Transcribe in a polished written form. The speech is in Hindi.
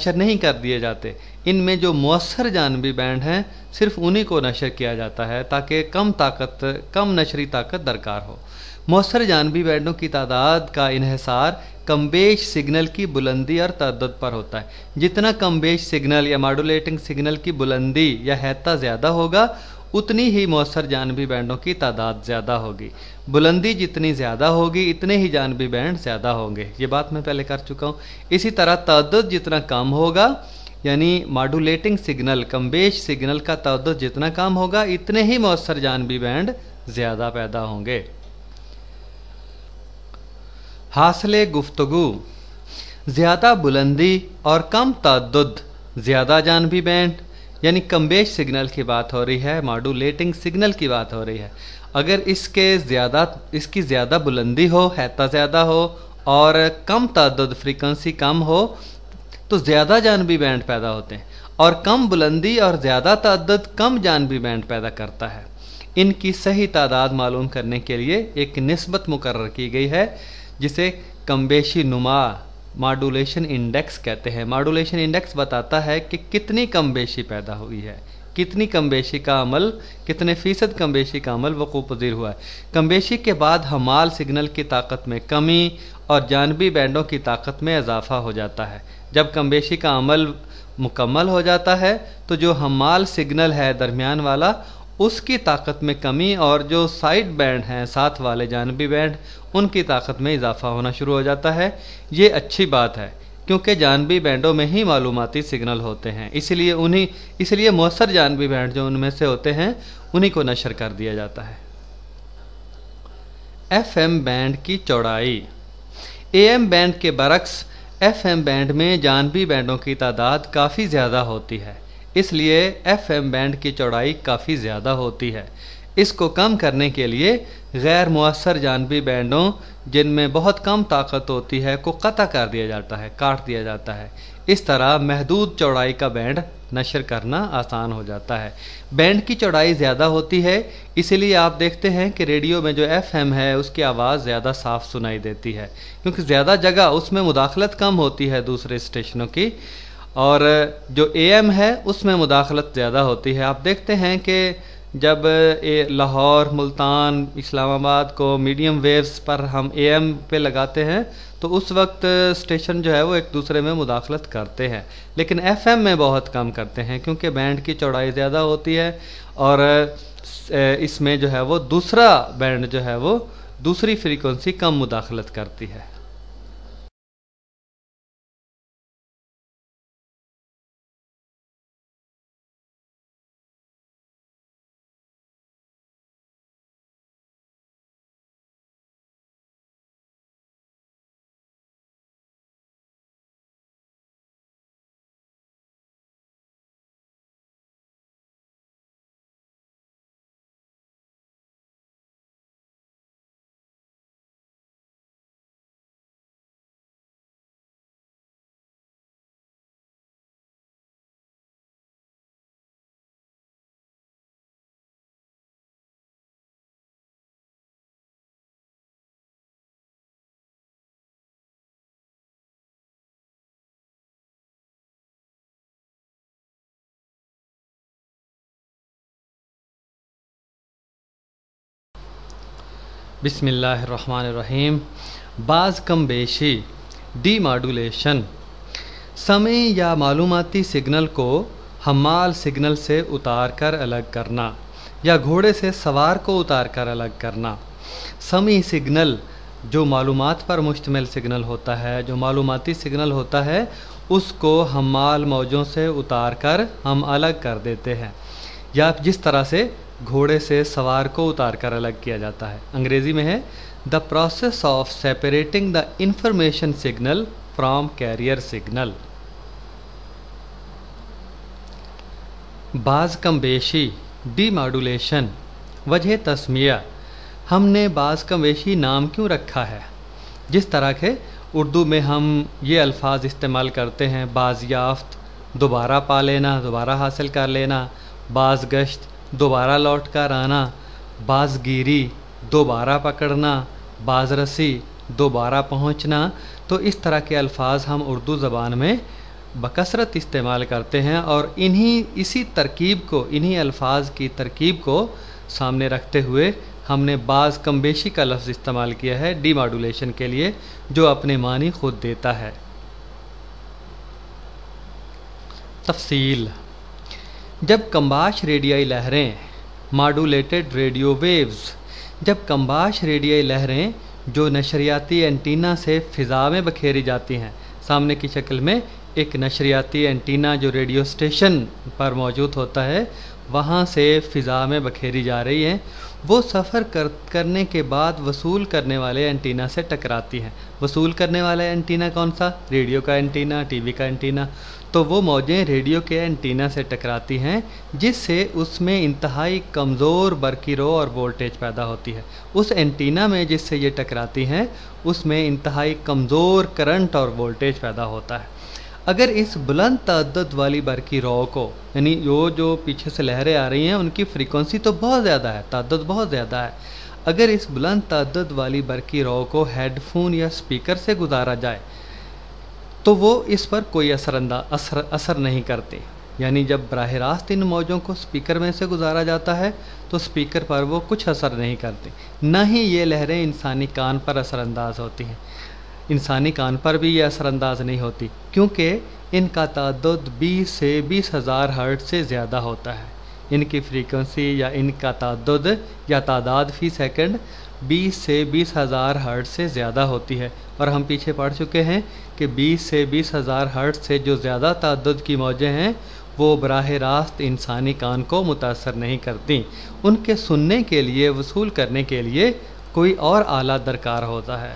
नशर नहीं कर दिए जाते। इनमें जो मौसर जानबी बैंड हैं सिर्फ उन्हीं को नशर किया जाता है ताकि कम नशरी ताकत दरकार हो। मौसर जानबी बैंडों की तादाद का इन्हिसार कमबेश सिग्नल की बुलंदी और तअद्दुद पर होता है। जितना कमबेश सिग्नल या मॉड्यूलेटिंग सिग्नल की बुलंदी या हैता ज़्यादा होगा उतनी ही मौसर जानबी बैंडों की तादाद ज़्यादा होगी। बुलंदी जितनी ज़्यादा होगी इतने ही जानबी बैंड ज़्यादा होंगे। ये बात मैं पहले कर चुका हूँ। इसी तरह तअद्दुद जितना कम होगा यानी मॉड्यूलेटिंग सिग्नल कमबेश सिग्नल का तअद्दुद जितना कम होगा इतने ही मौसर जानबी बैंड ज़्यादा पैदा होंगे। हासिले गुफ्तगू, ज़्यादा बुलंदी और कम तअद्दुद ज़्यादा जानबी बैंड यानी कमबेश सिग्नल की बात हो रही है, मॉड्यूलेटिंग सिग्नल की बात हो रही है। अगर इसकी ज़्यादा बुलंदी हो, हैता ज़्यादा हो और कम तअद्दुद फ्रीक्वेंसी कम हो तो ज़्यादा जानबी बैंड पैदा होते हैं, और कम बुलंदी और ज़्यादा तअद्दुद कम जानबी बैंड पैदा करता है। इनकी सही तादाद मालूम करने के लिए एक निस्बत मुकर्रर की गई है जिसे कमबेशी नुमा मॉड्यूलेशन इंडेक्स कहते हैं। मॉड्यूलेशन इंडेक्स बताता है कि कितनी कमबेशी पैदा हुई है, कितनी कमबेशी का अमल, कितने फ़ीसद कमबेशी का अमल वक़ूफ़ पज़ीर हुआ है। कमबेशी के बाद हमाल सिग्नल की ताकत में कमी और जानबी बैंडों की ताकत में इजाफ़ा हो जाता है। जब कमबेशी का अमल मुकम्मल हो जाता है तो जो हमाल सिग्नल है दरमियान वाला उसकी ताकत में कमी और जो साइड बैंड हैं साथ वाले जानबी बैंड उनकी ताकत में इजाफ़ा होना शुरू हो जाता है। ये अच्छी बात है क्योंकि जानबी बैंडों में ही मालूमाती सिग्नल होते हैं, इसलिए मौसर जानबी बैंड जो उनमें से होते हैं उन्हीं को नशर कर दिया जाता है। FM बैंड की चौड़ाई, AM बैंड के बरक्स FM बैंड में जानबी बैंडों की तादाद काफ़ी ज़्यादा होती है, इसलिए FM बैंड की चौड़ाई काफ़ी ज़्यादा होती है। इसको कम करने के लिए गैर मुअस्सर जानबी बैंडों जिनमें बहुत कम ताकत होती है को कता कर दिया जाता है, काट दिया जाता है। इस तरह महदूद चौड़ाई का बैंड नशर करना आसान हो जाता है। बैंड की चौड़ाई ज़्यादा होती है इसीलिए आप देखते हैं कि रेडियो में जो FM है उसकी आवाज़ ज़्यादा साफ़ सुनाई देती है क्योंकि ज़्यादा जगह उसमें मुदाखलत कम होती है दूसरे स्टेशनों की, और जो AM है उसमें मुदाखलत ज़्यादा होती है। आप देखते हैं कि जब लाहौर, मुल्तान, इस्लामाबाद को मीडियम वेव्स पर हम AM पे लगाते हैं तो उस वक्त स्टेशन जो है वो एक दूसरे में मुदाखलत करते हैं, लेकिन FM में बहुत कम करते हैं क्योंकि बैंड की चौड़ाई ज़्यादा होती है और इसमें जो है वो दूसरा बैंड जो है वो दूसरी फ्रीक्वेंसी कम मुदाखलत करती है। बिस्मिल्लाहिर्रहमानिर्रहीम। बाज़ कमबेशी डीमॉड्यूलेशन, समय या मालूमाती सिग्नल को हमाल सिग्नल से उतार कर अलग करना या घोड़े से सवार को उतार कर अलग करना। समय सिग्नल जो मालूमात पर मुश्तमिल सिग्नल होता है, जो मालूमाती सिग्नल होता है, उसको हमाल मौजों से उतार कर हम अलग कर देते हैं, या जिस तरह से घोड़े से सवार को उतार कर अलग किया जाता है। अंग्रेज़ी में है the process of separating the information signal from carrier signal. बाज़ कमबेशी डीमॉड्यूलेशन। वजह तस्मिया, हमने बाज़ कमबेशी नाम क्यों रखा है? जिस तरह के उर्दू में हम ये अल्फाज इस्तेमाल करते हैं, बाज़याफ्त दोबारा पा लेना, दोबारा हासिल कर लेना, बाज़गश्त दोबारा लौट कर आना, बाज़गीरी दोबारा पकड़ना, बाज़रसी दोबारा पहुंचना, तो इस तरह के अल्फाज हम उर्दू ज़बान में बकसरत इस्तेमाल करते हैं और इसी तरकीब को, इन्हीं अल्फाज की तरकीब को सामने रखते हुए हमने बाज़ कमबेशी का लफ्ज़ इस्तेमाल किया है डीमॉड्यूलेशन के लिए, जो अपने मानी खुद देता है। तफसील: जब कम्बाश रेडियाई लहरें, मॉड्यूलेटेड रेडियो वेव्स, जब कम्बाश रेडियाई लहरें जो नशरियाती एंटीना से फ़िज़ा में बखेरी जाती हैं, सामने की शक्ल में एक नशरियाती एंटीना जो रेडियो स्टेशन पर मौजूद होता है वहाँ से फ़िज़ा में बखेरी जा रही हैं, वो सफ़र करने के बाद वसूल करने वाले एंटीना से टकराती हैं। वसूल करने वाला एंटीना कौन सा? रेडियो का एंटीना, टीवी का एंटीना। तो वो मौजें रेडियो के एंटीना से टकराती हैं, जिससे उसमें इंतहाई कमज़ोर बरक़ी रो और वोल्टेज पैदा होती है। उस एंटीना में जिससे ये टकराती हैं उसमें इंतहाई कमज़ोर करंट और वोल्टेज पैदा होता है। अगर इस बुलंद तादाद वाली बरक़ी रो को, यानी जो पीछे से लहरें आ रही हैं उनकी फ्रीक्वेंसी तो बहुत ज़्यादा है, तादाद बहुत ज़्यादा है, अगर इस बुलंद तादाद वाली बरक़ी रो को हेडफोन या स्पीकर से गुजारा जाए तो वो इस पर कोई असर नहीं करते। यानी जब बराह रास्त इन मौजों को स्पीकर में से गुजारा जाता है तो स्पीकर पर वो कुछ असर नहीं करते, न ही ये लहरें इंसानी कान पर असरअंदाज होती हैं। इंसानी कान पर भी ये असरअंदाज नहीं होती, क्योंकि इनका तादाद 20 से 20,000 हर्ट्ज से ज़्यादा होता है। इनकी फ्रीक्वेंसी या इनका तादाद फ़ी सेकंड 20 से 20,000 हर्ट्ज से ज़्यादा होती है। और हम पीछे पढ़ चुके हैं कि 20 से 20,000 हर्ट्ज से जो ज़्यादा तादाद की मौजें हैं वो बराह रास्त इंसानी कान को मुतासर नहीं करती। उनके सुनने के लिए, वसूल करने के लिए कोई और आला दरकार होता है।